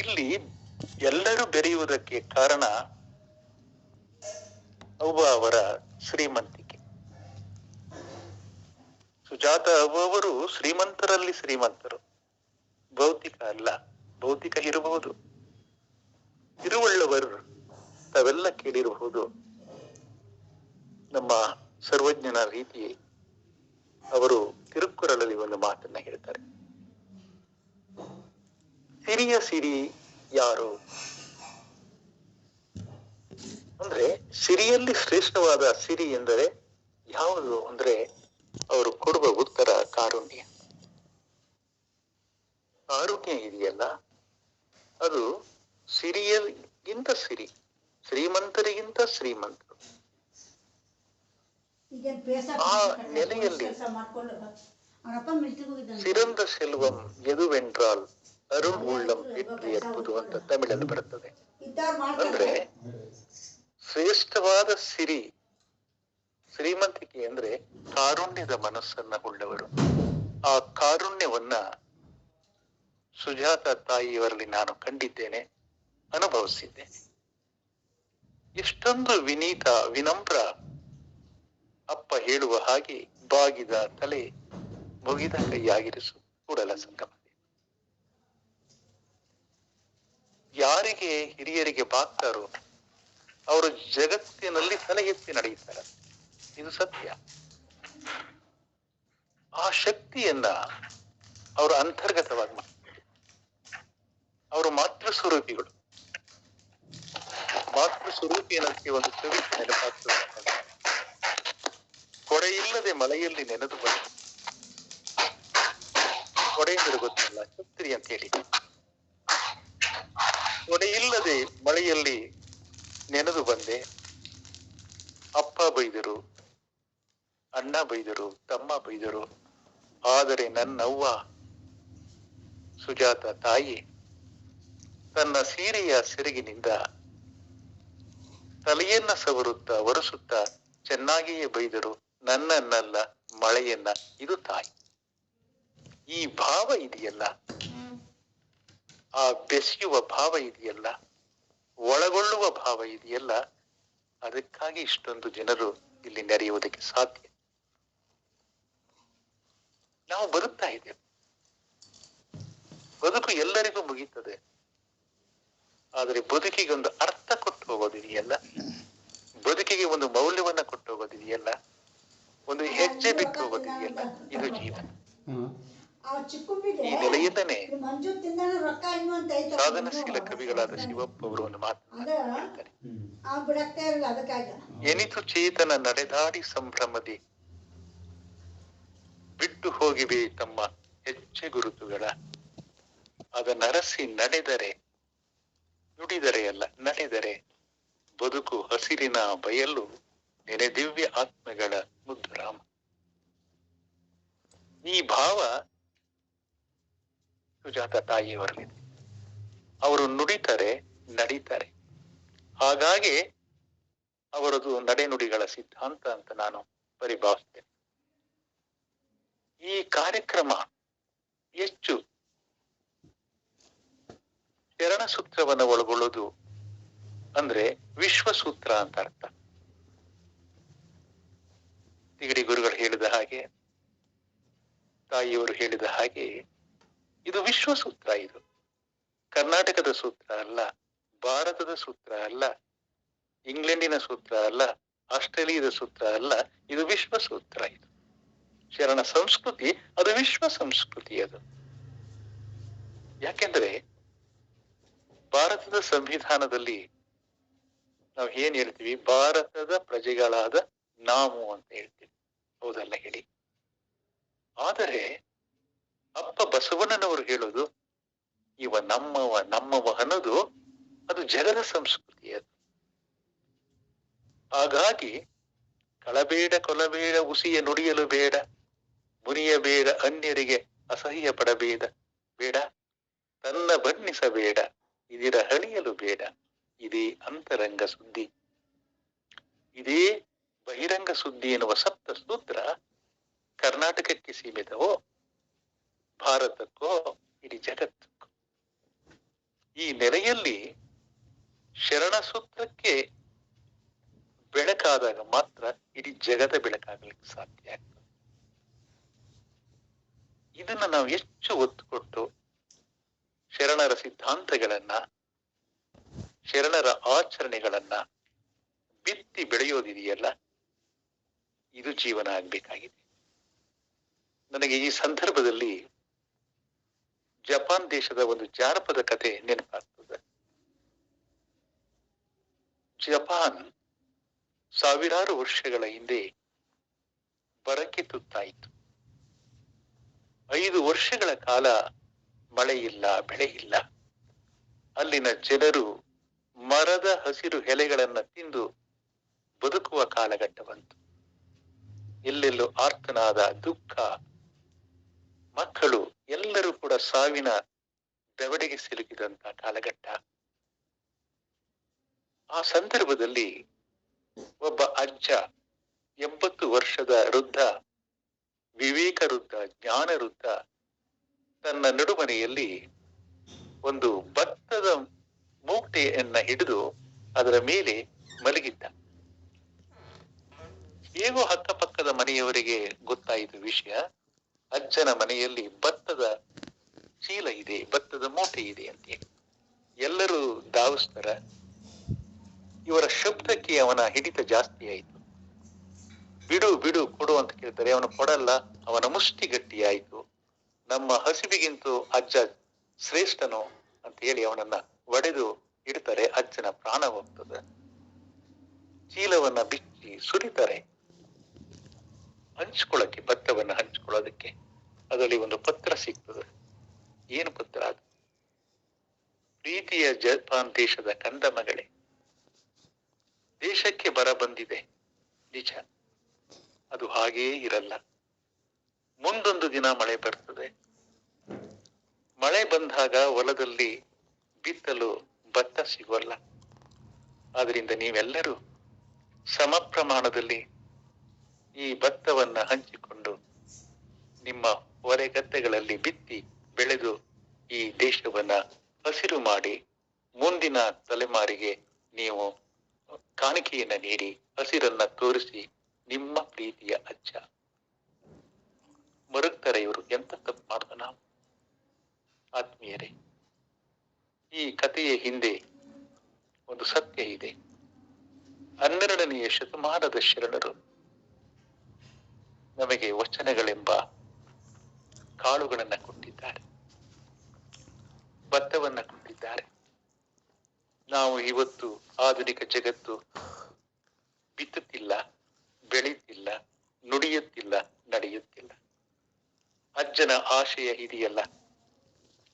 ಇಲ್ಲಿ ಎಲ್ಲರೂ ಬೆರೆಯುವುದಕ್ಕೆ ಕಾರಣ ಅವ್ವ ಅವರ ಶ್ರೀಮಂತಿಕೆ. ಸುಜಾತ ಅವ್ವ ಅವರು ಶ್ರೀಮಂತರಲ್ಲಿ ಶ್ರೀಮಂತರು, ಭೌತಿಕ ಅಲ್ಲ. ಭೌತಿಕ ಇರಬಹುದು, ತಿರುವಳ್ಳುವರು ತಾವೆಲ್ಲ ಕೇಳಿರಬಹುದು. ನಮ್ಮ ಸರ್ವಜ್ಞನ ರೀತಿ ಅವರು ತಿರುಕ್ಕುರಳಲ್ಲಿ ಒಂದು ಮಾತನ್ನ ಹೇಳ್ತಾರೆ, ಸಿರಿಯ ಸಿರಿ ಯಾರು ಅಂದ್ರೆ, ಸಿರಿಯಲ್ಲಿ ಶ್ರೇಷ್ಠವಾದ ಸಿರಿ ಎಂದರೆ ಯಾವುದು ಅಂದ್ರೆ ಅವರು ಕೊಡುವ ಉತ್ತರ ಕಾರುಣ್ಯ. ಕಾರುಣ್ಯ ಇದೆಯಲ್ಲ, ಅದು ಸಿರಿಯಗಿಂತ ಸಿರಿ, ಶ್ರೀಮಂತರಿಗಿಂತ ಶ್ರೀಮಂತರು. ಆ ನೆಲೆಯಲ್ಲಿ ಸಿರಂದ ಸೆಲ್ವಂ ಎದುವೆಂಟ್ರಾಲ್ ಅರುಣ್ ಉಳ್ಳಂ ಎಟ್ಟು ಎತ್ತುದು ಅಂತ ತಮಿಳಲ್ಲಿ ಬರುತ್ತದೆ. ಅಂದ್ರೆ ಶ್ರೇಷ್ಠವಾದ ಸಿರಿ, ಶ್ರೀಮಂತಿಕೆ ಅಂದ್ರೆ ಕಾರುಣ್ಯದ ಮನಸ್ಸನ್ನ ಉಳ್ಳವರು. ಆ ಕಾರುಣ್ಯವನ್ನ ಸುಜಾತ ತಾಯಿಯವರಲ್ಲಿ ನಾನು ಕಂಡಿದ್ದೇನೆ, ಅನುಭವಿಸಿದ್ದೇನೆ. ಎಷ್ಟೊಂದು ವಿನೀತ ವಿನಮ್ರ, ಅಪ್ಪ ಹೇಳುವ ಹಾಗೆ ಬಾಗಿದ ತಲೆ ಮುಗಿದ ಕೈಯಾಗಿರಿಸು ಕೂಡಲ ಸಂಗಮ. ಯಾರಿಗೆ ಹಿರಿಯರಿಗೆ ಬಾಗ್ತಾರೋ ಅವರು ಜಗತ್ತಿನಲ್ಲಿ ತಲೆ ಎತ್ತಿ ನಡೆಯುತ್ತಾರೆ, ಇದು ಸತ್ಯ. ಆ ಶಕ್ತಿಯನ್ನ ಅವರು ಅಂತರ್ಗತವಾಗಿ ಮಾಡ್ತಾರೆ. ಅವರು ಮಾತೃ ಸ್ವರೂಪಿಗಳು. ಮಾತೃ ಸ್ವರೂಪಿ ಅನ್ನೋದಕ್ಕೆ ಒಂದು ಕವಿತೆ ನೆನಪಾಗ್ತದೆ. ಕೊಡೆ ಇಲ್ಲದೆ ಮಳೆಯಲ್ಲಿ ನೆನೆದು ಬಂದ, ಕೊಡೆ ಎಂದರೆ ಗೊತ್ತಿಲ್ಲ, ಛತ್ರಿ ಅಂತ ಹೇಳಿ. ಕೊಡೆ ಇಲ್ಲದೆ ಮಳೆಯಲ್ಲಿ ನೆನೆದು ಬಂದೆ, ಅಪ್ಪ ಬೈದರು, ಅಣ್ಣ ಬೈದರು, ತಮ್ಮ ಬೈದರು, ಆದರೆ ನನ್ನವ್ವ ಸುಜಾತ ತಾಯಿ ತನ್ನ ಸೀರೆಯ ಸೆರಗಿನಿಂದ ತಲೆಯನ್ನ ಸವರುತ್ತಾ ಒರೆಸುತ್ತಾ ಚೆನ್ನಾಗಿಯೇ ಬೈದರು, ನನ್ನನ್ನಲ್ಲ ಮಳೆಯನ್ನ. ಇದು ತಾಯಿ. ಈ ಭಾವ ಇದೆಯಲ್ಲ, ಆ ಬೆಸೆಯುವ ಭಾವ ಇದೆಯಲ್ಲ, ಒಳಗೊಳ್ಳುವ ಭಾವ ಇದೆಯಲ್ಲ, ಅದಕ್ಕಾಗಿ ಇಷ್ಟೊಂದು ಜನರು ಇಲ್ಲಿ ನೆರೆಯುವುದಕ್ಕೆ ಸಾಧ್ಯ. ನಾವು ಬದುಕ್ತಾ ಇದ್ದೇವೆ, ಬದುಕು ಎಲ್ಲರಿಗೂ ಮುಗೀತದೆ. ಆದರೆ ಬದುಕಿಗೆ ಒಂದು ಅರ್ಥ ಕೊಟ್ಟು ಹೋಗೋದಿದೆಯಲ್ಲ, ಬದುಕಿಗೆ ಒಂದು ಮೌಲ್ಯವನ್ನ ಕೊಟ್ಟು ಹೋಗೋದಿದೆಯಲ್ಲ, ಒಂದು ಹೆಜ್ಜೆ ಬಿಟ್ಟು ಹೋಗೋದಿದೆಯಲ್ಲ, ಇದು ಜೀವನ. ಈ ನೆಲೆಯಿಂದನೇ ಸಾಧನಶೀಲ ಕವಿಗಳಾದ ಶಿವಪ್ಪ ಅವರು ಒಂದು ಮಾತನ್ನ ಹೇಳ್ತಾರೆ, ಎನಿತು ಚೇತನ ನಡೆದಾಡಿ ಸಂಭ್ರಮದಿ ಬಿಟ್ಟು ಹೋಗಿವೆ ತಮ್ಮ ಹೆಜ್ಜೆ ಗುರುತುಗಳ, ಅದನ್ನರಸಿ ನಡೆದರೆ, ನುಡಿದರೆ ಅಲ್ಲ ನಡೆದರೆ, ಬದುಕು ಹಸಿರಿನ ಬಯಲು ನೆನೆದಿವ್ಯ ಆತ್ಮಗಳ ಮುದ್ದುರಾಮ. ಈ ಭಾವ ಸುಜಾತ ತಾಯಿಯವರಲ್ಲಿದೆ. ಅವರು ನುಡಿತಾರೆ, ನಡೀತಾರೆ. ಹಾಗಾಗಿ ಅವರದು ನಡೆನುಡಿಗಳ ಸಿದ್ಧಾಂತ ಅಂತ ನಾನು ಪರಿಭಾವಿಸ್ತೇನೆ. ಈ ಕಾರ್ಯಕ್ರಮ ಹೆಚ್ಚು ಶರಣ ಸೂತ್ರವನ್ನು ಒಳಗೊಳ್ಳೋದು ಅಂದ್ರೆ ವಿಶ್ವಸೂತ್ರ ಅಂತ ಅರ್ಥ. ತಿಗಡಿ ಗುರುಗಳು ಹೇಳಿದ ಹಾಗೆ, ತಾಯಿಯವರು ಹೇಳಿದ ಹಾಗೆ, ಇದು ವಿಶ್ವಸೂತ್ರ. ಇದು ಕರ್ನಾಟಕದ ಸೂತ್ರ ಅಲ್ಲ, ಭಾರತದ ಸೂತ್ರ ಅಲ್ಲ, ಇಂಗ್ಲೆಂಡಿನ ಸೂತ್ರ ಅಲ್ಲ, ಆಸ್ಟ್ರೇಲಿಯಾದ ಸೂತ್ರ ಅಲ್ಲ, ಇದು ವಿಶ್ವಸೂತ್ರ. ಇದು ಶರಣ ಸಂಸ್ಕೃತಿ, ಅದು ವಿಶ್ವ ಸಂಸ್ಕೃತಿ. ಅದು ಯಾಕೆಂದ್ರೆ ಭಾರತದ ಸಂವಿಧಾನದಲ್ಲಿ ನಾವು ಏನ್ ಹೇಳ್ತೀವಿ, ಭಾರತದ ಪ್ರಜೆಗಳಾದ ನಾವು ಅಂತ ಹೇಳ್ತೀವಿ, ಹೌದಲ್ಲ ಹೇಳಿ. ಆದರೆ ಅಪ್ಪ ಬಸವಣ್ಣನವರು ಹೇಳೋದು, ಇವ ನಮ್ಮವ ನಮ್ಮವ ಅನ್ನೋದು ಅದು ಜಗದ ಸಂಸ್ಕೃತಿ. ಅದು ಹಾಗಾಗಿ ಕಳಬೇಡ ಕೊಲಬೇಡ ಉಸಿಯ ನುಡಿಯಲು ಬೇಡ, ಮುನಿಯಬೇಡ ಅನ್ಯರಿಗೆ ಅಸಹ್ಯ ಪಡಬೇಡ, ಬೇಡ ತನ್ನ ಬಣ್ಣಿಸಬೇಡ, ಇದಿರ ಹಣಿಯಲು ಬೇಡ, ಇದೇ ಅಂತರಂಗ ಸುದ್ದಿ, ಇದೇ ಬಹಿರಂಗ ಸುದ್ದಿ ಎನ್ನುವ ಸಪ್ತ ಸೂತ್ರ ಕರ್ನಾಟಕಕ್ಕೆ ಸೀಮಿತವೋ ಭಾರತಕ್ಕೋ ಇಡೀ ಜಗತ್ತಕ್ಕೋ? ಈ ನೆಲೆಯಲ್ಲಿ ಶರಣ ಸೂತ್ರಕ್ಕೆ ಬೆಳಕಾದಾಗ ಮಾತ್ರ ಇಡೀ ಜಗದ ಬೆಳಕಾಗಲಿಕ್ಕೆ ಸಾಧ್ಯ ಆಗ್ತದೆ. ಇದನ್ನ ನಾವು ಹೆಚ್ಚು ಒತ್ತು ಕೊಟ್ಟು ಶರಣರ ಸಿದ್ಧಾಂತಗಳನ್ನ, ಶರಣರ ಆಚರಣೆಗಳನ್ನ ಬಿತ್ತಿ ಬೆಳೆಯೋದಿದೆಯಲ್ಲ, ಇದು ಜೀವನ ಆಗ್ಬೇಕಾಗಿದೆ. ನನಗೆ ಈ ಸಂದರ್ಭದಲ್ಲಿ ಜಪಾನ್ ದೇಶದ ಒಂದು ಜಾನಪದ ಕಥೆ ನೆನಪಾಗ್ತದೆ. ಜಪಾನ್ ಸಾವಿರಾರು ವರ್ಷಗಳ ಹಿಂದೆ ಬರಕ್ಕೆ ತುತ್ತಾಯಿತು. 5 ವರ್ಷಗಳ ಕಾಲ ಮಳೆ ಇಲ್ಲ, ಬೆಳೆ ಇಲ್ಲ. ಅಲ್ಲಿನ ಜನರು ಮರದ ಹಸಿರು ಎಲೆಗಳನ್ನ ತಿಂದು ಬದುಕುವ ಕಾಲಘಟ್ಟ ಬಂತು. ಎಲ್ಲೆಲ್ಲೂ ಆರ್ತನಾದ, ದುಃಖ, ಮಕ್ಕಳು ಎಲ್ಲರೂ ಕೂಡ ಸಾವಿನ ದವಡೆಗೆ ಸಿಲುಕಿದಂತ ಕಾಲಘಟ್ಟ. ಆ ಸಂದರ್ಭದಲ್ಲಿ ಒಬ್ಬ ಅಜ್ಜ, 80 ವರ್ಷದ ವೃದ್ಧ, ವಿವೇಕ ವೃದ್ಧ, ಜ್ಞಾನ ವೃದ್ಧ, ತನ್ನ ನಡುಮನೆಯಲ್ಲಿ ಒಂದು ಭತ್ತದ ಮೂಟೆಯನ್ನ ಹಿಡಿದು ಅದರ ಮೇಲೆ ಮಲಗಿದ್ದ. ಹೇಗೋ ಅಕ್ಕಪಕ್ಕದ ಮನೆಯವರಿಗೆ ಗೊತ್ತಾಯಿತು ವಿಷಯ. ಅಜ್ಜನ ಮನೆಯಲ್ಲಿ ಭತ್ತದ ಚೀಲ ಇದೆ, ಭತ್ತದ ಮೂಟೆ ಇದೆ ಅಂತ ಎಲ್ಲರೂ ಧಾವಿಸ್ತಾರ. ಇವರ ಶಬ್ದಕ್ಕೆ ಅವನ ಹಿಡಿತ ಜಾಸ್ತಿ ಆಯಿತು. ಬಿಡು ಬಿಡು ಕೊಡು ಅಂತ ಕೇಳ್ತಾರೆ, ಅವನು ಕೊಡಲ್ಲ. ಅವನ ಮುಷ್ಟಿ ಗಟ್ಟಿ ಆಯಿತು. ನಮ್ಮ ಹಸಿವಿಗಿಂತೂ ಅಜ್ಜ ಶ್ರೇಷ್ಠನು ಅಂತ ಹೇಳಿ ಅವನನ್ನ ಒಡೆದು ಇಡ್ತಾರೆ. ಅಜ್ಜನ ಪ್ರಾಣ ಹೋಗ್ತದೆ. ಚೀಲವನ್ನ ಬಿಚ್ಚಿ ಸುರಿತಾರೆ ಹಂಚ್ಕೊಳ್ಳಕ್ಕೆ, ಭತ್ತವನ್ನ ಹಂಚ್ಕೊಳ್ಳೋದಕ್ಕೆ. ಅದರಲ್ಲಿ ಒಂದು ಪತ್ರ ಸಿಗ್ತದೆ. ಏನು ಪತ್ರ ಅದು? ಪ್ರೀತಿಯ ಜಪಾನ್ ದೇಶದ ಕಂದ ಮಗಳೇ, ದೇಶಕ್ಕೆ ಬರ ಬಂದಿದೆ ನಿಜ, ಅದು ಹಾಗೇ ಇರಲ್ಲ. ಮುಂದೊಂದು ದಿನ ಮಳೆ ಬರ್ತದೆ. ಮಳೆ ಬಂದಾಗ ಹೊಲದಲ್ಲಿ ಬಿತ್ತಲು ಭತ್ತ ಸಿಗೋಲ್ಲ. ಆದ್ರಿಂದ ನೀವೆಲ್ಲರೂ ಸಮ ಪ್ರಮಾಣದಲ್ಲಿ ಈ ಭತ್ತವನ್ನ ಹಂಚಿಕೊಂಡು ನಿಮ್ಮ ಹೊರೆಗದ್ದೆಗಳಲ್ಲಿ ಬಿತ್ತಿ ಬೆಳೆದು ಈ ದೇಶವನ್ನ ಹಸಿರು ಮಾಡಿ ಮುಂದಿನ ತಲೆಮಾರಿಗೆ ನೀವು ಕಾಣಿಕೆಯನ್ನ ನೀಡಿ ಹಸಿರನ್ನ ತೋರಿಸಿ. ನಿಮ್ಮ ಪ್ರೀತಿಯ ಅಜ್ಜ. ಮರುಗ್ತಾರೆ ಇವರು. ಎಂತ ತಪ್ಪು ಮಾಡ್ದ ನಾವು? ಆತ್ಮೀಯರೇ, ಈ ಕಥೆಯ ಹಿಂದೆ ಒಂದು ಸತ್ಯ ಇದೆ. 12ನೇ ಶತಮಾನದ ಶರಣರು ನಮಗೆ ವಚನಗಳೆಂಬ ಕಾಳುಗಳನ್ನ ಕೊಟ್ಟಿದ್ದಾರೆ, ಭತ್ತವನ್ನ ಕೊಟ್ಟಿದ್ದಾರೆ. ನಾವು ಇವತ್ತು ಆಧುನಿಕ ಜಗತ್ತು ಬಿತ್ತುತ್ತಿಲ್ಲ, ಬೆಳೆಯುತ್ತಿಲ್ಲ, ನುಡಿಯುತ್ತಿಲ್ಲ, ನಡೆಯುತ್ತಿಲ್ಲ. ಅಜ್ಜನ ಆಶಯ ಇದೆಯಲ್ಲ,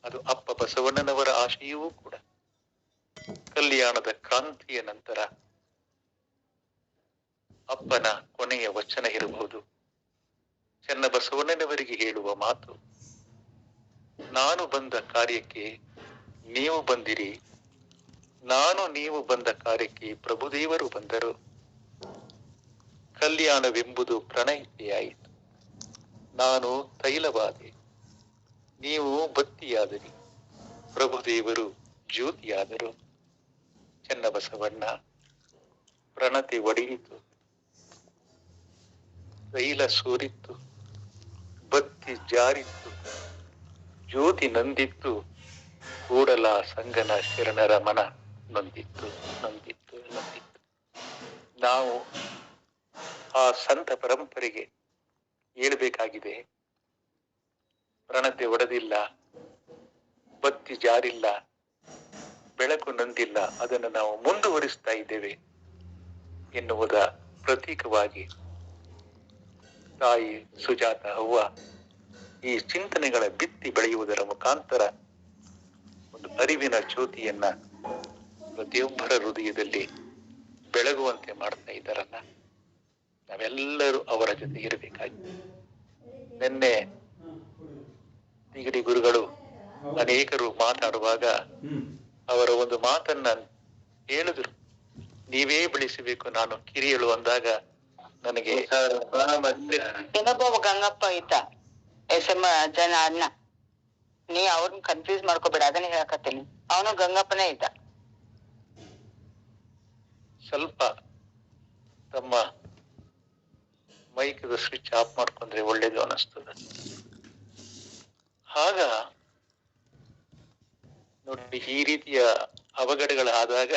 ಅದು ಅಪ್ಪ ಬಸವಣ್ಣನವರ ಆಶಯವೂ ಕೂಡ. ಕಲ್ಯಾಣದ ಕ್ರಾಂತಿಯ ನಂತರ ಅಪ್ಪನ ಕೊನೆಯ ವಚನ ಇರಬಹುದು. ಚನ್ನಬಸವಣ್ಣನವರಿಗೆ ಹೇಳುವ ಮಾತು, ನಾನು ಬಂದ ಕಾರ್ಯಕ್ಕೆ ನೀವು ಬಂದಿರಿ, ನಾನು ನೀವು ಬಂದ ಕಾರ್ಯಕ್ಕೆ ಪ್ರಭುದೇವರು ಬಂದರು. ಕಲ್ಯಾಣವೆಂಬುದು ಪ್ರಣಯಿತೆಯಾಯಿತು. ನಾನು ತೈಲವಾದೆ, ನೀವು ಬತ್ತಿಯಾದಿರಿ, ಪ್ರಭುದೇವರು ಜ್ಯೋತಿಯಾದರು. ಚನ್ನಬಸವಣ್ಣ ಪ್ರಣತಿ ಒಡೆಯಿತು, ತೈಲ ಸೋರಿತ್ತು, ಬತ್ತಿ ಜಾರಿತ್ತು, ಜ್ಯೋತಿ ನಂದಿತ್ತು, ಕೂಡಲ ಸಂಗನ ಶರಣರ ಮನ ನೊಂದಿತ್ತು ನೊಂದಿತ್ತು ನೊಂದಿತ್ತು. ನಾವು ಆ ಸಂತ ಪರಂಪರೆಗೆ ಹೇಳ್ಬೇಕಾಗಿದೆ. ಪ್ರಣತೆ ಒಡೆದಿಲ್ಲ, ಬತ್ತಿ ಜಾರಿಲ್ಲ, ಬೆಳಕು ನಂದಿಲ್ಲ, ಅದನ್ನು ನಾವು ಮುಂದುವರಿಸ್ತಾ ಇದ್ದೇವೆ ಎನ್ನುವುದ ಪ್ರತೀಕವಾಗಿ ತಾಯಿ ಸುಜಾತ ಅವ್ವ ಈ ಚಿಂತನೆಗಳ ಬಿತ್ತಿ ಬೆಳೆಯುವುದರ ಮುಖಾಂತರ ಒಂದು ಅರಿವಿನ ಜ್ಯೋತಿಯನ್ನ ಪ್ರತಿಯೊಬ್ಬರ ಹೃದಯದಲ್ಲಿ ಬೆಳಗುವಂತೆ ಮಾಡ್ತಾ ಇದ್ದಾರಲ್ಲ. ನಾವೆಲ್ಲರೂ ಅವರ ಜೊತೆ ಇರಬೇಕಾಗಿದೆ. ನಿನ್ನೆ ತಿಗಡಿ ಗುರುಗಳು ಅನೇಕರು ಮಾತಾಡುವಾಗ ಅವರ ಒಂದು ಮಾತನ್ನ ಹೇಳಿದ್ರು, ನೀವೇ ಬೆಳೆಸಬೇಕು, ನಾನು ಕಿರಿಯಳು ಅಂದಾಗ ನನಗೆ ಇನ್ನೊಬ್ಬ ಗಂಗಪ್ಪ ಇದ್ದ ಎಸ್ ಎಂ ಜನ ಅಣ್ಣ, ನೀ ಅವ್ರನ್ನ ಕನ್ಫ್ಯೂಸ್ ಮಾಡ್ಕೋಬೇಡ, ಅದನ್ನೇ ಹೇಳಕತ್ತೀನಿ. ಅವನು ಗಂಗಪ್ಪನೇ ಇದ್ದ. ಸ್ವಲ್ಪ ತಮ್ಮ ಮೈಕದ ಸ್ವಿಚ್ ಆಫ್ ಮಾಡ್ಕೊಂಡ್ರೆ ಒಳ್ಳೇದು ಅನಿಸ್ತದ. ಆಗ ನೋಡಿ, ಈ ರೀತಿಯ ಅವಘಡಗಳಾದಾಗ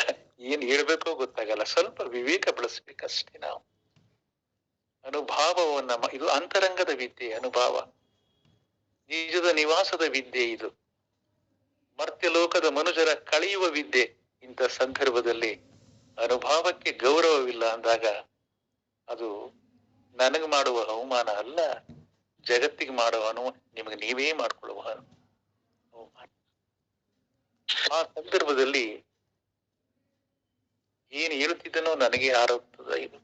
ಏನ್ ಹೇಳ್ಬೇಕೋ ಗೊತ್ತಾಗಲ್ಲ. ಸ್ವಲ್ಪ ವಿವೇಕ ಬೆಳೆಸ್ಬೇಕಷ್ಟೇ ನಾವು. ಅನುಭಾವವನ್ನ ಇದು ಅಂತರಂಗದ ವಿದ್ಯೆ. ಅನುಭಾವ ನಿಜದ ನಿವಾಸದ ವಿದ್ಯೆ. ಇದು ಮರ್ತ್ಯಲೋಕದ ಮನುಜರ ಕಳೆಯುವ ವಿದ್ಯೆ. ಇಂಥ ಸಂದರ್ಭದಲ್ಲಿ ಅನುಭಾವಕ್ಕೆ ಗೌರವವಿಲ್ಲ ಅಂದಾಗ ಅದು ನನಗೆ ಮಾಡುವ ಅವಮಾನ ಅಲ್ಲ, ಜಗತ್ತಿಗೆ ಮಾಡುವ ನಿಮಗೆ ನೀವೇ ಮಾಡ್ಕೊಳ್ಳುವ ಅವಮಾನ. ಆ ಸಂದರ್ಭದಲ್ಲಿ ಏನ್ ಹೇಳುತ್ತಿದ್ದನೋ ನನಗೆ ಆರೋಗ್ತದ ಇದು.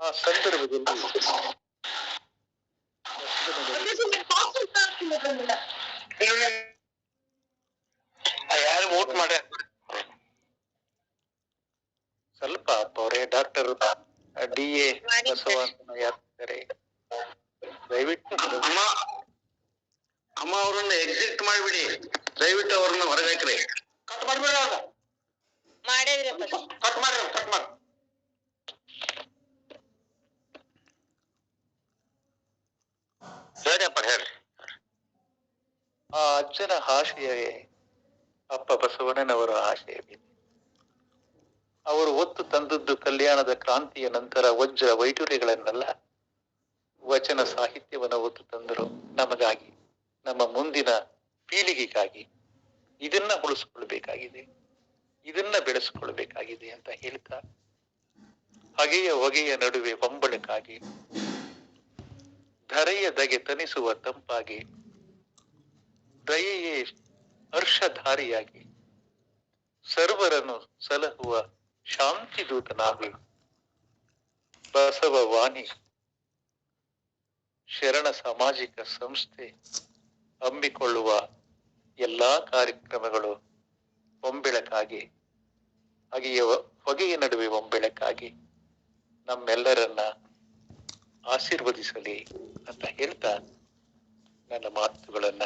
ಆ ಸಂದರ್ಭದಲ್ಲಿ ಯಾರು ವೋಟ್ ಮಾಡ ಸ್ವಲ್ಪ ಅವರೇ ಡಾಕ್ಟರ್ DA ಬಸವಂತನ ಯಾರ್ತಾರೆ, ದಯವಿಟ್ಟು ಅಮ್ಮ ಅವ್ರನ್ನ ಎಕ್ಸಿಟ್ ಮಾಡ್ಬಿಡಿ, ದಯವಿಟ್ಟು ಅವ್ರನ್ನ ಹೊರಗಾಕ್ರಿ. ಕಟ್ ಮಾಡ್ಬಿಡಿ, ಅವ್ರನ್ನ ಕಟ್ ಮಾಡ್ರಿ, ಕಟ್ ಮಾಡಿ. ಹೇಳಿಯಪ್ಪ ಹೇಳ್ರಿ. ಆ ಅಜ್ಜನ ಆಶಯವೇ ಅಪ್ಪ ಬಸವಣ್ಣನವರ ಆಶಯವೇ. ಅವರು ಒತ್ತು ತಂದದ್ದು ಕಲ್ಯಾಣದ ಕ್ರಾಂತಿಯ ನಂತರ ವಜ್ರ ವೈಡೂರ್ಯಗಳನ್ನೆಲ್ಲ, ವಚನ ಸಾಹಿತ್ಯವನ್ನು ಒತ್ತು ತಂದರು ನಮಗಾಗಿ, ನಮ್ಮ ಮುಂದಿನ ಪೀಳಿಗೆಗಾಗಿ. ಇದನ್ನ ಉಳಿಸ್ಕೊಳ್ಬೇಕಾಗಿದೆ, ಇದನ್ನ ಬೆಳೆಸ್ಕೊಳ್ಬೇಕಾಗಿದೆ ಅಂತ ಹೇಳ್ತಾ, ಹಗೆಯ ಹೊಗೆಯ ನಡುವೆ ಹೊಂಬಳಕಾಗಿ, ಧರೆಯ ದಗೆ ತನಿಸುವ ತಂಪಾಗಿ, ದಯೆಯೇ ಹರ್ಷಧಾರಿಯಾಗಿ, ಸರ್ವರನ್ನು ಸಲಹುವ ಶಾಂತಿ ದೂತನಾಗಿ, ಬಸವ ವಾಣಿ ಶರಣ ಸಾಮಾಜಿಕ ಸಂಸ್ಥೆ ಹಮ್ಮಿಕೊಳ್ಳುವ ಎಲ್ಲಾ ಕಾರ್ಯಕ್ರಮಗಳು ಒಂಬೆಳಕಾಗಿ, ಹೊಗೆಯ ನಡುವೆ ಒಂಬೆಳಕಾಗಿ ನಮ್ಮೆಲ್ಲರನ್ನ ಆಶೀರ್ವದಿಸಲಿ ಅಂತ ಹೇಳ್ತಾ ನನ್ನ ಮಾತುಗಳನ್ನ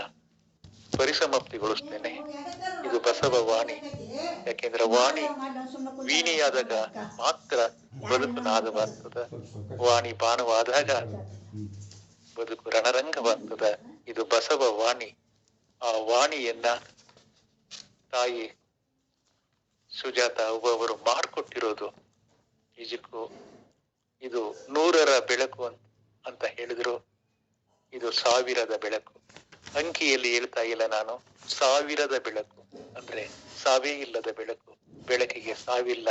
ಪರಿಸಮಾಪ್ತಿಗೊಳಿಸ್ತೇನೆ. ಇದು ಬಸವ ವಾಣಿ. ಯಾಕೆಂದ್ರೆ ವಾಣಿ ವೀಣೆಯಾದಾಗ ಮಾತ್ರ ಬದುಕು ನಾದವಾಗ್ತದ, ವಾಣಿ ಬಾಣವಾದಾಗ ಬದುಕು ರಣರಂಗವಾಗ್ತದ. ಇದು ಬಸವ ವಾಣಿ. ಆ ವಾಣಿಯನ್ನ ತಾಯಿ ಸುಜಾತ ಅವರು ಮಾಡಿಕೊಟ್ಟಿರೋದು ನಿಜಕ್ಕೂ ಇದು 100ರ ಬೆಳಕು ಅಂತ ಹೇಳಿದ್ರು. ಇದು 1000ದ ಬೆಳಕು. ಅಂಕಿಯಲ್ಲಿ ಹೇಳ್ತಾ ಇಲ್ಲ ನಾನು, 1000ದ ಬೆಳಕು ಅಂದ್ರೆ ಸಾವೇ ಇಲ್ಲದ ಬೆಳಕು. ಬೆಳಕಿಗೆ ಸಾವಿಲ್ಲ,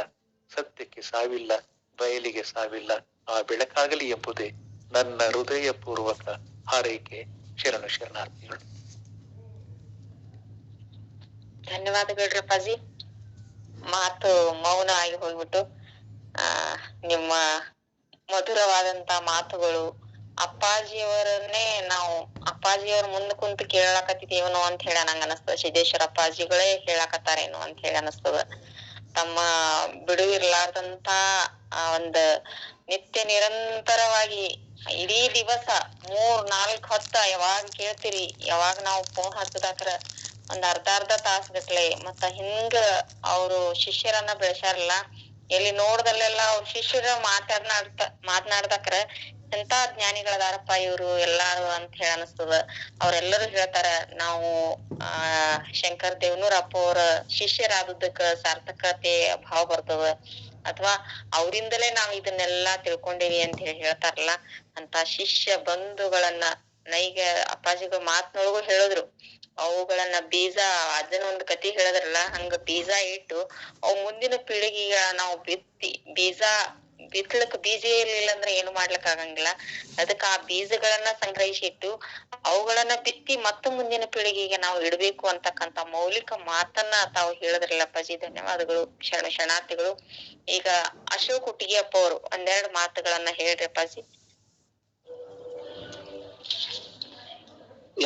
ಸತ್ಯಕ್ಕೆ ಸಾವಿಲ್ಲ, ಬಯಲಿಗೆ ಸಾವಿಲ್ಲ. ಆ ಬೆಳಕಾಗಲಿ ಎಂಬುದೇ ನನ್ನ ಹೃದಯ ಪೂರ್ವಕ ಹಾರೈಕೆ. ಶರಣು ಶರಣಾರ್ಥಿಗಳು. ಧನ್ಯವಾದಗಳು ಅಪ್ಪಾಜಿ. ಮಾತು ಮೌನ ಆಗಿ ಹೋಗ್ಬಿಟ್ಟು ನಿಮ್ಮ ಮಧುರವಾದಂತ ಮಾತುಗಳು, ಅಪ್ಪಾಜಿಯವರನ್ನೇ ನಾವು ಅಪ್ಪಾಜಿಯವ್ರ ಮುಂದೆ ಕುಂತು ಕೇಳಾಕತ್ತಿದೇವನೋ ಅಂತ ಹೇಳ ನಂಗ ಅನಸ್ತದ. ಸಿದ್ದೇಶ್ವರ ಅಪ್ಪಾಜಿಗಳೇ ಹೇಳಾಕತ್ತಾರೇನೋ ಅಂತ ಹೇಳಿ ಅನಸ್ತದ. ತಮ್ಮ ಬಿಡುವಿರ್ಲಾರ್ದಂತ ಒಂದ್ ನಿತ್ಯ ನಿರಂತರವಾಗಿ ಇಡೀ ದಿವಸ 3-4 ಹೊತ್ತ ಯಾವಾಗ ಕೇಳ್ತೀರಿ, ಯಾವಾಗ ನಾವು ಫೋನ್ ಹಚ್ಚದಾಕ್ರ ಒಂದ್ ಅರ್ಧ ತಾಸ್ಗಟ್ಲೆ. ಮತ್ತ ಹಿಂಗ ಅವ್ರು ಶಿಷ್ಯರನ್ನ ಬೆಳೆಸ್ಯಾರಲ್ಲ, ಎಲ್ಲಿ ನೋಡ್ದಲ್ಲೆಲ್ಲ ಅವ್ರ ಶಿಷ್ಯರ ಮಾತನಾಡ್ದಾಕ್ರ ಎಂತ ಜ್ಞಾನಿಗಳದಾರಪ್ಪ ಇವ್ರು ಎಲ್ಲಾರು ಅಂತ ಹೇಳಿ ಅನಸ್ತದ. ಅವ್ರೆಲ್ಲರೂ ಹೇಳ್ತಾರ, ನಾವು ಶಂಕರ್ ದೇವನೂರ್ ಅಪ್ಪ ಅವ್ರ ಶಿಷ್ಯರಾದದ್ದಕ್ಕ ಸಾರ್ಥಕತೆ ಭಾವ ಬರ್ತದ, ಅಥವಾ ಅವರಿಂದಲೇ ನಾವ್ ಇದನ್ನೆಲ್ಲಾ ತಿಳ್ಕೊಂಡಿವಿ ಅಂತ ಹೇಳಿ ಹೇಳ್ತಾರಲ್ಲ. ಅಂತ ಶಿಷ್ಯ ಬಂಧುಗಳನ್ನ ನೈಗ ಅಪ್ಪಾಜಿಗ ಮಾತ್ನೊಳಗು ಹೇಳಿದ್ರು, ಅವುಗಳನ್ನ ಬೀಜ, ಅಜ್ಜನ ಒಂದ್ ಕತಿ ಹೇಳಿದ್ರಲ್ಲ ಹಂಗ ಬೀಜ ಇಟ್ಟು ಅವ್ ಮುಂದಿನ ಪೀಳಿಗೆಗ ನಾವು ಬಿತ್ತಲಕ್ ಬೀಜ ಇರ್ಲಿಲ್ಲ ಅಂದ್ರೆ ಏನು ಮಾಡ್ಲಿಕ್ ಆಗಂಗಿಲ್ಲ. ಅದಕ್ಕ ಆ ಬೀಜಗಳನ್ನ ಸಂಗ್ರಹಿಸಿಟ್ಟು ಅವುಗಳನ್ನ ಬಿತ್ತಿ ಮತ್ತು ಮುಂದಿನ ಪೀಳಿಗೆಗೆ ನಾವು ಇಡ್ಬೇಕು ಅಂತಕ್ಕಂತ ಮೌಲಿಕ ಮಾತನ್ನ ತಾವು ಹೇಳಿದ್ರಲ್ಲ ಅಪ್ಪಾಜಿ. ಧನ್ಯವಾದಗಳು, ಶರಣಾರ್ಥಿಗಳು. ಈಗ ಅಶೋಕ್ ಹುಟ್ಟಿಗೆಯಪ್ಪ ಅವರು ಒಂದೆರಡು ಮಾತುಗಳನ್ನ ಹೇಳ್ರಿ ಅಪ್ಪಾಜಿ.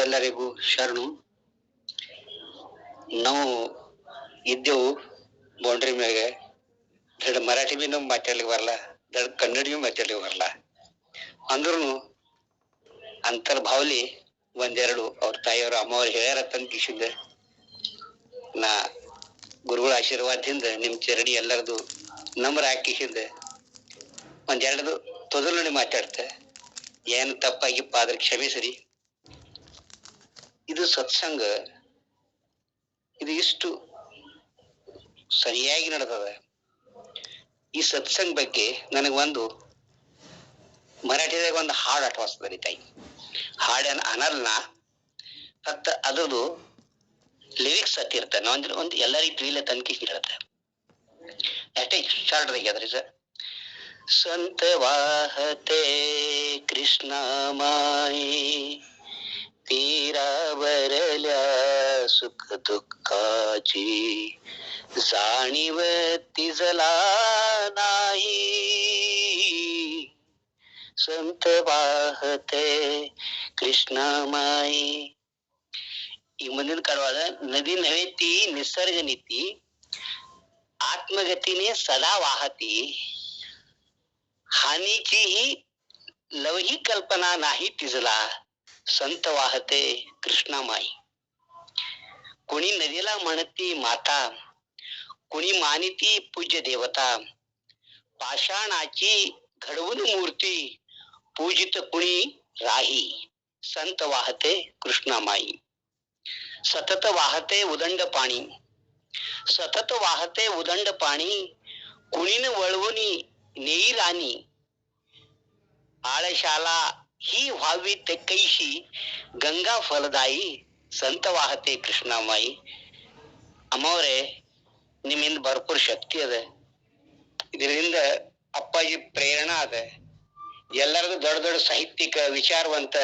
ಎಲ್ಲರಿಗೂ ಶರಣು. ನಾವು ಇದ್ದೆವು ಬೌಂಡ್ರಿ ಮ್ಯಾಗೆ. ದೊಡ್ಡ ಮರಾಠಿ ಬಿ ನಮ್ಗೆ ಮಾತಾಡ್ಲಿಕ್ಕೆ ಬರಲ್ಲ, ದೊಡ್ಡ ಕನ್ನಡ ಬಿ ಮಾತಾಡ್ಲಿಕ್ಕೆ ಬರಲ್ಲ. ಅಂದ್ರೂ ಅಂತರ್ಭಾವಲಿ ಒಂದೆರಡು ಅವ್ರ ತಾಯಿಯವರು ಅಮ್ಮವ್ರು ಹೇಳ್ಯಾರ ತಂದ್ ಕಿಶಿಂದ ನಾ ಗುರುಗಳ ಆಶೀರ್ವಾದದಿಂದ ನಿಮ್ ಚರಣಿ ಎಲ್ಲರದು ನಮ್ರ ಹಾಕಿಸಿಂದ ಒಂದೆರಡು ತೊದಲು ಮಾತಾಡ್ತೆ. ಏನು ತಪ್ಪಾಗಿಪ್ಪ ಆದ್ರೆ ಕ್ಷಮಿಸ್ರಿ. ಇದು ಸತ್ಸಂಗ, ಇದು ಇಷ್ಟು ಸರಿಯಾಗಿ ನಡೆದದ. ಈ ಸತ್ಸಂಗ ಬಗ್ಗೆ ನನಗೊಂದು ಮರಾಠಿದಾಗ ಒಂದು ಹಾಡು ಅಟವಾಸ್ತದ ರೀ ತಾಯಿ. ಹಾಡೇನ ಅನಲ್ನ ಅದ್ರದ್ದು ಲಿರಿಕ್ಸ್ ಹತ್ತಿರ್ತಾನೆ ಒಂದು ಎಲ್ಲ ರೀತಿಯಲ್ಲಿ ತನಿಖೆ ಇರುತ್ತೆ. ಅಷ್ಟೇ ಶಾರ್ಟ್ ಅದ್ರಿ ಸರ್. संत वाहते कृष्ण माई तीरा बरल्या सुख दुःखाची जाणीव तिजला नाही. संत वाहते कृष्ण माई. ಈ ಮುಂದಿನ ಕಾಡುವಾಗ ನದಿ ನವೆ ती निसर्ग नीती आत्मगतीने सदा वाहती. हानीची लवही कल्पना नाही तिजला. संत वाहते कृष्णामाई. कुणी नदीला म्हणती माता, कुणी मानिती पूज्य देवता. पाषाणाची घडवून मूर्ती पूजित कुणी राही. संत वाहते कृष्णामाई. सतत वाहते उदंड पाणी, सतत वाहते उदंड पाणी. कुणीन वळवुनी नेई राणी. आळशाला ही व्हावी ते कैशी गंगा फलदाई. संत वाहते कृष्णामाई. ಅಮ್ಮವ್ರೆ ನಿಮ್ಮಿಂದ ಭರ್ಪೂರ್ ಶಕ್ತಿ ಅದ. ಇದರಿಂದ ಅಪ್ಪಾಜಿ ಪ್ರೇರಣಾ ಅದ. ಎಲ್ಲರದು ದೊಡ್ಡ ದೊಡ್ಡ ಸಾಹಿತ್ಯಿಕ ವಿಚಾರವಂತ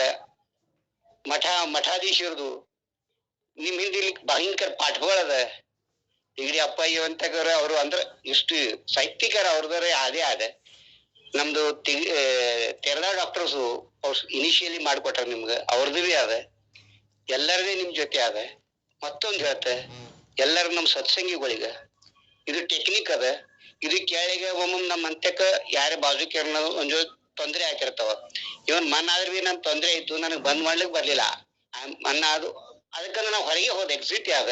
ಮಠಾಧೀಶರದು ನಿಮ್ ಹಿಂದೆ ಇಲ್ಲಿ ಭಯಂಕರ ಪಾಠಗಳು ಅದ. ಈಗಡಿ ಅಪ್ಪಾಜಿ ಅಂತಕರ ಅವರು ಅಂದ್ರ ಇಷ್ಟು ಸಾಹಿತ್ಯಿಕರ ಅವ್ರದ್ರೆ ಅದೇ ಅದ. ನಮ್ದು ತೆರದಾ ಡಾಕ್ಟರ್ಸು ಅವ್ರು ಇನಿಷಿಯಲಿ ಮಾಡ್ಕೊಟ್ಟಾರ ನಿಮ್ಗ, ಅವ್ರದ್ದು ಬಿ ಅದ. ಎಲ್ಲರದೇ ನಿಮ್ ಜೊತೆ ಅದ. ಮತ್ತೊಂದು ಹೇಳ್ತೆ, ಎಲ್ಲರ ನಮ್ ಸತ್ಸಂಗಿಗಳಿಗ ಇದು ಟೆಕ್ನಿಕ್ ಅದ. ಇದು ಕೇಳಿಗ ಒಮ್ಮೊಮ್ಮೆ ನಮ್ಮ ಅಂತ್ಯಕ್ಕ ಯಾರೇ ಬಾಜು ಕೇಳ ಒಂದ್ ತೊಂದ್ರೆ ಹಾಕಿರ್ತಾವ. ಇವನ್ ಮನ್ ಆದ್ರೆ ಬಿ ನನ್ ತೊಂದ್ರೆ ಇತ್ತು, ನನಗ್ ಬಂದ್ ಮಾಡ್ಲಿಕ್ ಬರ್ಲಿಲ್ಲ ಮನ್ನ. ಅದು ಅದಕ್ಕಂದ್ರೆ ನಾವ್ ಹೊರಗೆ ಹೋದ್ ಎಕ್ಸಿಟ್ ಅದ.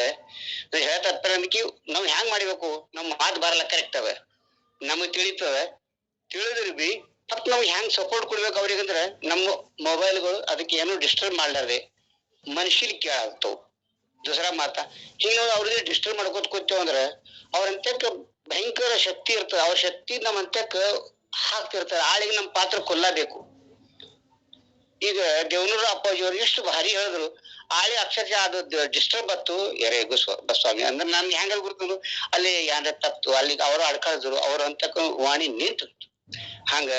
ಹೇಳ್ತಾರಕ್ಕೆ ನಾವ್ ಹ್ಯಾಂಗ್ ಮಾಡ್ಬೇಕು, ನಮ್ ಮಾತು ಬರಲ್ಲ ಕರೆಕ್ಟ್ ಅದ, ನಮಗ್ ತಿಳಿತದ. ತಿಳಿದ್ರಿ ಬಿ ಮತ್ ನಾವ್ ಹ್ಯಾಂಗ್ ಸಪೋರ್ಟ್ ಕೊಡ್ಬೇಕು ಅವ್ರಿಗಂದ್ರ ನಮ್ಮ ಮೊಬೈಲ್ಗಳು ಅದಕ್ಕೆ ಏನೋ ಡಿಸ್ಟರ್ಬ್ ಮಾಡ್ಲಾರ್ದೆ ಮನುಷ್ಯರಿಗೆ ಕೇಳಾಗ್ತವ್. ದೂಸರಾ ಮಾತಾ ಹಿಂಗ ನಾವು ಅವ್ರಿಗೆ ಡಿಸ್ಟರ್ಬ್ ಮಾಡ್ಕೋತ ಕೂತೇವ ಅಂದ್ರ ಅವ್ರ ಅಂತ್ಯಕ್ಕ ಭಯಂಕರ ಶಕ್ತಿ ಇರ್ತದ. ಅವ್ರ ಶಕ್ತಿ ನಮ್ ಅಂತ್ಯಕ್ಕ ಹಾಕ್ತಿರ್ತಾರ. ಆಳಿಗೆ ನಮ್ ಪಾತ್ರ ಕೊಲ್ಲಬೇಕು. ಈಗ ದೇವನೂರ ಅಪ್ಪಾಜಿ ಅವ್ರು ಎಷ್ಟು ಭಾರಿ ಹೇಳಿದ್ರು. ಆಳಿ ಅಕ್ಷರಶಃ ಅದು ಡಿಸ್ಟರ್ಬ್ ಬತ್ತು ಎರೆ ಬಸ್ವಾಮಿ ಅಂದ್ರೆ ನನ್ ಹೆಂಗ ಗುರ್ತದ್ರು ಅಲ್ಲಿ ಯಾರ ತಪ್ತು ಅಲ್ಲಿಗೆ ಅವರು ಅಡ್ಕಾಳಿದ್ರು. ಅವ್ರ ಅಂತಕ್ಕ ವಾಣಿ ನಿಂತು. ಹಂಗ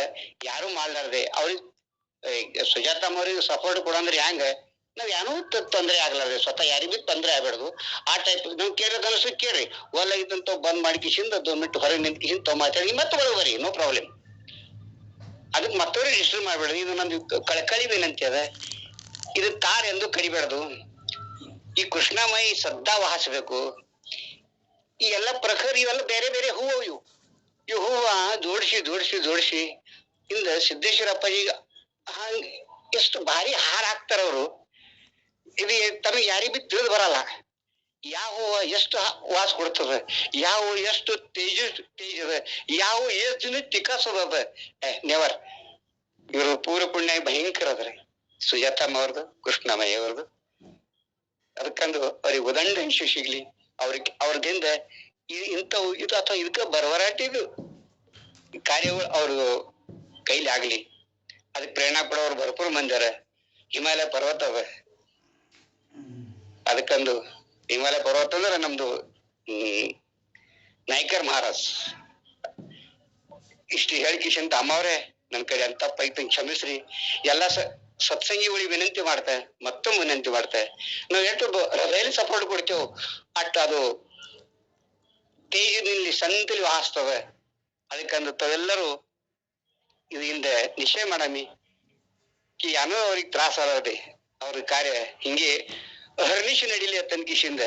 ಯಾರು ಮಾಡ್ಲಾರ್ದೆ ಅವ್ರಿಗೆ ಸುಜಾತಮ್ಮ ಅವ್ರಿಗೆ ಸಪೋರ್ಟ್ ಕೊಡಂದ್ರೆ ಹೆಂಗ ನಾವ್ ಏನೂ ತೊಂದ್ರೆ ಆಗ್ಲಾರ್ದೆ ಸ್ವತಃ ಯಾರಿಗ್ ಬಿ ತೊಂದ್ರೆ ಆಗ್ಬಾರ್ದು. ಆ ಟೈಪ್ ನಾವ್ ಕೇಳಕ್ ಅನ್ಸು ಕೇಳ್ರಿ. ಒಲ್ಲಾಗಿತ್ತಂತ ಬಂದ್ ಮಾಡಿ ಕಿಸಿಂದ 2 ಮಿನಿಟ್ ಹೊರಗೆ ನಿಂತ ಕಿಸಿಂದ ತಾವ್ ಮಾತಾಡಿ ಮತ್ತೆ ಒಳಗೆ ಬರ್ರಿ, ನೋ ಪ್ರಾಬ್ಲಮ್. ಅದಕ್ಕೆ ಮತ್ತವ್ರಿಗೆ ಡಿಸ್ಟರ್ಬ್ ಮಾಡ್ಬೇಡ್ರಿ. ಇದು ನಮ್ದು ಕಳಕಳಿ ವಿನಂತಿ ಅದ. ಇದು ತಾರ್ ಎಂದು ಕಡಿಬೇಡ್ದು. ಈ ಕೃಷ್ಣಮಯಿ ಸದ್ದಾ ವಾಹಿಸ್ಬೇಕು. ಈ ಎಲ್ಲ ಪ್ರಖರ್ ಇವೆಲ್ಲ ಬೇರೆ ಬೇರೆ ಹೂವು ಇವು. ಈ ಹೂವ ಜೋಡಿಸಿ ಇಂದ ಸಿದ್ದೇಶ್ವರ ಅಪ್ಪಾಜಿಗ ಹಂಗ ಎಷ್ಟು ಭಾರಿ ಹಾರ ಹಾಕ್ತಾರ ಅವರು. ಇದು ತಮಗೆ ಯಾರಿಗ್ ಬಿ ತಿಳಿದು ಬರಲ್ಲ. ಯಾವ ಹೂವ ಎಷ್ಟು ವಾಸ ಕೊಡ್ತದ, ಯಾವ ಎಷ್ಟು ತೇಜ ಅದ, ಯಾವ ಎಷ್ಟು ತಿಕಾಸದ. ನೆವರ್. ಇವರು ಪೂರ ಪುಣ್ಯ ಭಯಂಕರ ಅದ್ರಿ. ಸುಜಾತಮ್ಮ ಅವ್ರದ್ದು, ಕೃಷ್ಣಮಯ್ಯ ಅವ್ರದ್ದು. ಅದಕ್ಕಂದು ಅವ್ರಿಗೆ ಉದಂಡ ಯಶಸ್ಸು ಸಿಗ್ಲಿ. ಅವ್ರದಿಂದ ಇಂಥವು ಇದು ಅಥವಾ ಇದಕ್ಕ ಬರವರಾಟಿದು ಕಾರ್ಯಗಳು ಅವ್ರ ಕೈಲಿ ಆಗ್ಲಿ. ಅದಕ್ಕೆ ಪ್ರೇರಣಾ ಕೊಡೋರು ಭರ್ಪೂರ್ ಮಂದಿರ. ಹಿಮಾಲಯ ಪರ್ವತ ಅದ. ಅದಕ್ಕಂದು ಹಿಮಾಲಯ ಪರ್ವತ ಅಂದ್ರೆ ನಮ್ದು ನಾಯ್ಕರ್ ಮಹಾರಾಜ್. ಇಷ್ಟು ಹೇಳಿಕಿಶಂತ ಅಮ್ಮವ್ರೆ ನನ್ ಕಡೆ ಅಂತ ತಪ್ಪೈತೆ ಕ್ಷಮಿಸ್ರಿ. ಎಲ್ಲಾ ಸತ್ಸಂಗಿಗಳಿಗೆ ವಿನಂತಿ ಮಾಡ್ತೆ, ಮತ್ತೊಮ್ಮೆ ವಿನಂತಿ ಮಾಡ್ತೆ. ನಾವ್ ಎಷ್ಟು ಹೃದಯದಲ್ಲಿ ಸಪೋರ್ಟ್ ಕೊಡ್ತೇವೆ ಅಟ್ ಅದು ತೇಜದಲ್ಲಿ ಸಂತಲಿ ವಾಸ್ತವ. ಅದಕ್ಕಂದು ತಾವೆಲ್ಲರೂ ಇದು ಹಿಂದೆ ನಿಶ್ಚಯ ಮಾಡಮಿ ಕಿ ಏನೋ ಅವ್ರಿಗೆ ತ್ರಾಸ ಆಗದೆ ಅವ್ರ ಕಾರ್ಯ ಹಿಂಗೆ ಹರ್ನಿಶ್ ನಡಿಲಿ ತನ್ಕಿಶಿಂದ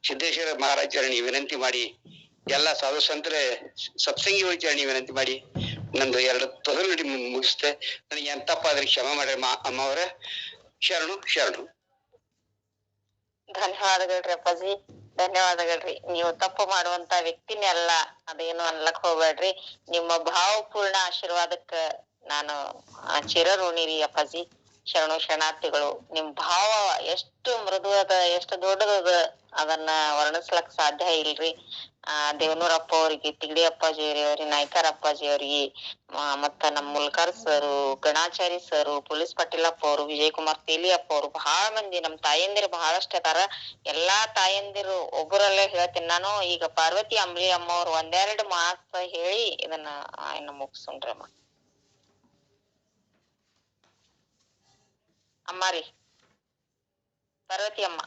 ಸಿದ್ದೇಶ್ವರ ಮಹಾರಾಜ ಚರಣಿ ವಿನಂತಿ ಮಾಡಿ, ಎಲ್ಲಾ ಸಾಧು ಸಂತರ ಸತ್ಸಂಗಿಗಳ ಚರಣಿ ವಿನಂತಿ ಮಾಡಿ ನಂದು 2 ತೊದಲು ನುಡಿ ಮುಗಿಸ್ತೆ. ನನಗೆ ಎಂತಪ್ಪ ಆದ್ರೆ ಕ್ಷಮ ಮಾಡ್ರಿ ಅಮ್ಮ ಅವರ. ಶರಣು ಶರಣು. ಧನ್ಯವಾದಗಳ್ರಿ ಅಪ್ಪಾಜಿ, ಧನ್ಯವಾದಗಳ್ರಿ. ನೀವು ತಪ್ಪು ಮಾಡುವಂತ ವ್ಯಕ್ತಿನೇ ಅಲ್ಲ, ಅದೇನು ಅನ್ಲಕ್ ಹೋಗ್ಬೇಡ್ರಿ. ನಿಮ್ಮ ಭಾವಪೂರ್ಣ ಆಶೀರ್ವಾದಕ್ಕ ನಾನು ಚಿರಋಣಿ ರೀ ಅಪ್ಪಾಜಿ. ಶರಣು ಶರಣಾರ್ಥಿಗಳು. ನಿಮ್ ಭಾವ ಎಷ್ಟು ಮೃದು ಅದ, ಎಷ್ಟು ದೊಡ್ಡದದ, ಅದನ್ನ ವರ್ಣಿಸ್ಲಕ್ ಸಾಧ್ಯ ಇಲ್ರಿ. ದೇವನೂರಪ್ಪ ಅವ್ರಿಗೆ, ತಿಗಡಿ ಅಪ್ಪಾಜಿ ಅವ್ರಿಗೆ, ನಾಯ್ಕರ್ ಅಪ್ಪಾಜಿ ಅವ್ರಿಗೆ, ಮತ್ತ ನಮ್ ಮುಲ್ಕರ್ ಸರು, ಗಣಾಚಾರಿ ಸರು, ಪೊಲೀಸ್ ಪಾಟೀಲಪ್ಪ ಅವರು, ವಿಜಯ್ ಕುಮಾರ್ ತೇಲಿಯಪ್ಪ ಅವರು, ಬಹಳ ಮಂದಿ ನಮ್ ತಾಯಂದಿರು ಬಹಳಷ್ಟ ಅದಾರ. ಎಲ್ಲಾ ತಾಯಂದಿರು ಒಬ್ಬರಲ್ಲೇ ಹೇಳ್ತೀನಿ ನಾನು. ಈಗ ಪಾರ್ವತಿ ಅಂಬ್ಲಿ ಅಮ್ಮ ಅವ್ರು ಒಂದೆರಡು ಮಾತ ಹೇಳಿ ಇದನ್ನ ಇನ್ನು ಮುಗಿಸೋಣ್ರಿ ಅಮ್ಮ. ಅಮ್ಮ ರೀ, ಪಾರ್ವತಿ ಅಮ್ಮ.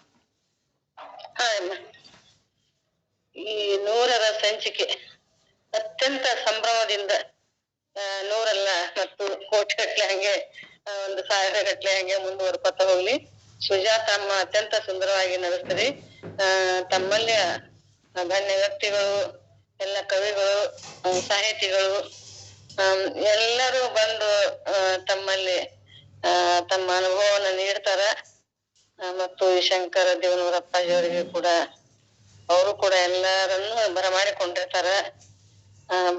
ಈ 100ರ ಸಂಚಿಕೆ ಅತ್ಯಂತ ಸಂಭ್ರಮದಿಂದ 100 ಮತ್ತು ಕೋಟಿಗಟ್ಲೆ ಹಂಗೆ 1000 ಗಟ್ಲೆ ಹಂಗೆ ಮುಂದುವರ್ಕೊತ ಹೋಗ್ಲಿ. ಸುಜಾತ ಅಮ್ಮ ಅತ್ಯಂತ ಸುಂದರವಾಗಿ ನಡೆಸ್ತಾರೆ. ತಮ್ಮಲ್ಲಿ ಗಣ್ಯ ವ್ಯಕ್ತಿಗಳು, ಎಲ್ಲ ಕವಿಗಳು, ಸಾಹಿತಿಗಳು ಎಲ್ಲರೂ ಬಂದು ತಮ್ಮಲ್ಲಿ ತಮ್ಮ ಅನುಭವವನ್ನು ನೀಡ್ತಾರ. ಮತ್ತು ಶಂಕರ ದೇವನೂರಪ್ಪಾಜಿ ಅವರಿಗೆ ಕೂಡ, ಅವರು ಕೂಡ ಎಲ್ಲರನ್ನು ಬರಮಾಡಿಕೊಂಡಿರ್ತಾರ.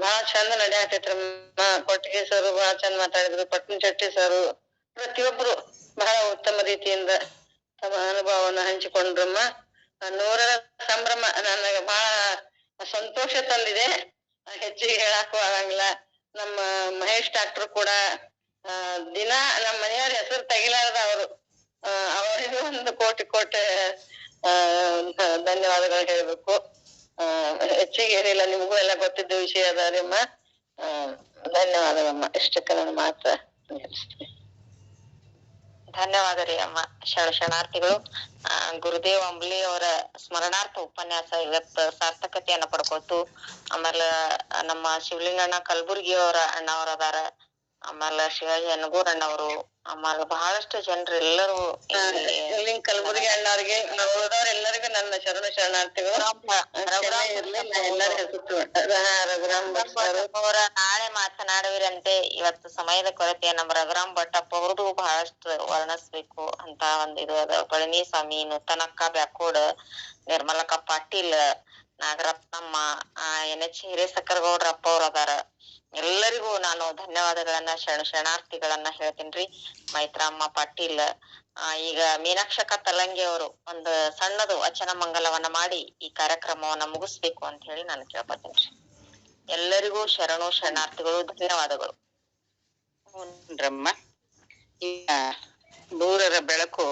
ಬಹಳ ಚಂದ ನಡೆಯತೈತ್ರಮ್ಮ. ಕೊಟ್ಟಿಗೆ ಸರು ಬಹಳ ಚಂದ ಮಾತಾಡಿದ್ರು, ಪಟ್ನ ಚಟ್ಟಿ ಸರು, ಪ್ರತಿಯೊಬ್ರು ಬಹಳ ಉತ್ತಮ ರೀತಿಯಿಂದ ತಮ್ಮ ಅನುಭವವನ್ನು ಹಂಚಿಕೊಂಡ್ರಮ್ಮ. 100ರ ಸಂಭ್ರಮ ನನಗೆ ಬಹಳ ಸಂತೋಷ ತಂದಿದೆ. ಹೆಚ್ಚಿಗೆ ಹೇಳಕ್ಕೂ ಆಗಂಗಿಲ್ಲ. ನಮ್ಮ ಮಹೇಶ್ ಡಾಕ್ಟರ್ ಕೂಡ ದಿನ ನಮ್ಮ ಮನೆಯವ್ರ ಹೆಸರು ತೆಗಿಲಾರ್ದ ಅವರು, ಅವರಿಗೂ ಒಂದು ಕೋಟಿ ಧನ್ಯವಾದಗಳು ಹೇಳ್ಬೇಕು. ಹೆಚ್ಚಿಗೆ ಏನಿಲ್ಲ, ನಿಮಗೂ ಎಲ್ಲ ಗೊತ್ತಿದ್ದ ವಿಷಯ ಅದಾರಮ್ಮ. ಧನ್ಯವಾದಗಳಮ್ಮ. ಇಷ್ಟಕ್ಕೆ ನನ್ನ ಮಾತ್ರ ನಿಲ್ಲಿಸ್ತೀನಿ. ಧನ್ಯವಾದ ರೀ ಅಮ್ಮ. ಶರಣಾರ್ಥಿಗಳು. ಗುರುದೇವ್ ಅಂಬ್ಲಿ ಅವರ ಸ್ಮರಣಾರ್ಥ ಉಪನ್ಯಾಸ ಇವತ್ತು ಸಾರ್ಥಕತೆಯನ್ನ ಪಡ್ಕೊತು. ಆಮೇಲೆ ನಮ್ಮ ಶಿವಲಿಂಗಣ್ಣ ಕಲಬುರ್ಗಿ ಅವರ ಅಣ್ಣವ್ರ ಅದಾರ. ಆಮೇಲೆ ಶಿವಾಜಿ ಅನಗೂರ್ ಅಣ್ಣವರು, ಆಮೇಲೆ ಬಹಳಷ್ಟು ಜನರು ಎಲ್ಲರೂ ಕಲಬುರ್ಗಿ ಅಣ್ಣವ್ರಿಗೆ, ಉಳಿದವ್ರೆಲ್ಲರಿಗೂ ನನ್ನ ಶರಣಾರ್ಥಿಗಳು. ಅವರ ನಾಳೆ ಮಾತನಾಡುವಿರಂತೆ. ಇವತ್ತು ಸಮಯದ ಕೊರತೆ. ನಮ್ಮ ರಘುರಾಮ್ ಭಟ್ಟಪ್ಪ ಅವ್ರದ್ದು ಬಹಳಷ್ಟು ವರ್ಣಿಸ್ಬೇಕು ಅಂತ ಒಂದ್ ಇದು ಅದ. ಪಳನಿಸ್ವಾಮಿ, ನೂತನಕ್ಕ ಬ್ಯಾಕೋಡ್, ನಿರ್ಮಲಕ್ಕ ಪಾಟೀಲ್, ನಾಗರತ್ನಮ್ಮ, NH ಹಿರೇಸಕ್ಕರಗೌಡ್ರಪ್ಪ ಅವ್ರ ಅದಾರ. ಎಲ್ಲರಿಗೂ ನಾನು ಧನ್ಯವಾದಗಳನ್ನ ಶರಣಾರ್ಥಿಗಳನ್ನ ಹೇಳ್ತೀನ್ರಿ. ಮೈತ್ರಮ್ಮ ಪಾಟೀಲ್, ಈಗ ಮೀನಾಕ್ಷಕ್ಕ ತಲಂಗಿ ಅವರು ಒಂದು ಸಣ್ಣದು ವಚನ ಮಂಗಲವನ್ನ ಮಾಡಿ ಈ ಕಾರ್ಯಕ್ರಮವನ್ನ ಮುಗಿಸ್ಬೇಕು ಅಂತ ಹೇಳಿ ನಾನು ಕೇಳ್ಕೊತೇನ್ರಿ. ಎಲ್ಲರಿಗೂ ಶರಣಾರ್ಥಿಗಳು, ಧನ್ಯವಾದಗಳು. ರಮ್ಮ, ಈಗ 100ರ ಬೆಳಕು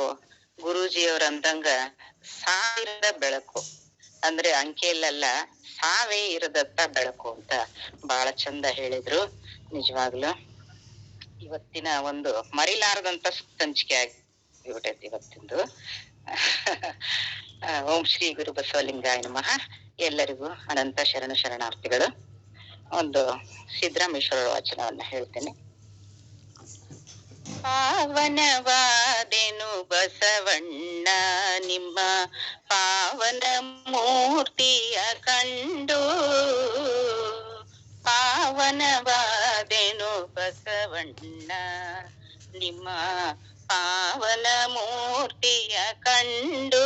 ಗುರೂಜಿಯವ್ರ ಅಂದಂಗ 1000ರ ಬೆಳಕು ಅಂದ್ರೆ ಅಂಕೆಯಲ್ಲ, ಸಾವೇ ಇರದತ್ತ ಬೆಳಕು ಅಂತ ಬಹಳ ಚಂದ ಹೇಳಿದ್ರು. ನಿಜವಾಗ್ಲು ಇವತ್ತಿನ ಒಂದು ಮರಿಲಾರದಂತ ಸಂಚಿಕೆ ಆಗಿಬಿಟ್ಟೈತಿ ಇವತ್ತಿಂದು. ಓಂ ಶ್ರೀ ಗುರು ಬಸವಲಿಂಗಾಯ ನಮಃ. ಎಲ್ಲರಿಗೂ ಅನಂತ ಶರಣಾರ್ಥಿಗಳು. ಒಂದು ಸಿದ್ದರಾಮೇಶ್ವರ ವಚನವನ್ನ ಹೇಳ್ತೇನೆ. ಪಾವನವಾದೆನು ಬಸವಣ್ಣ ನಿಮ್ಮ ಪಾವನ ಮೂರ್ತಿಯ ಕಂಡು, ಪಾವನವಾದೆನು ಬಸವಣ್ಣ ನಿಮ್ಮ ಪಾವನ ಮೂರ್ತಿಯ ಕಂಡು,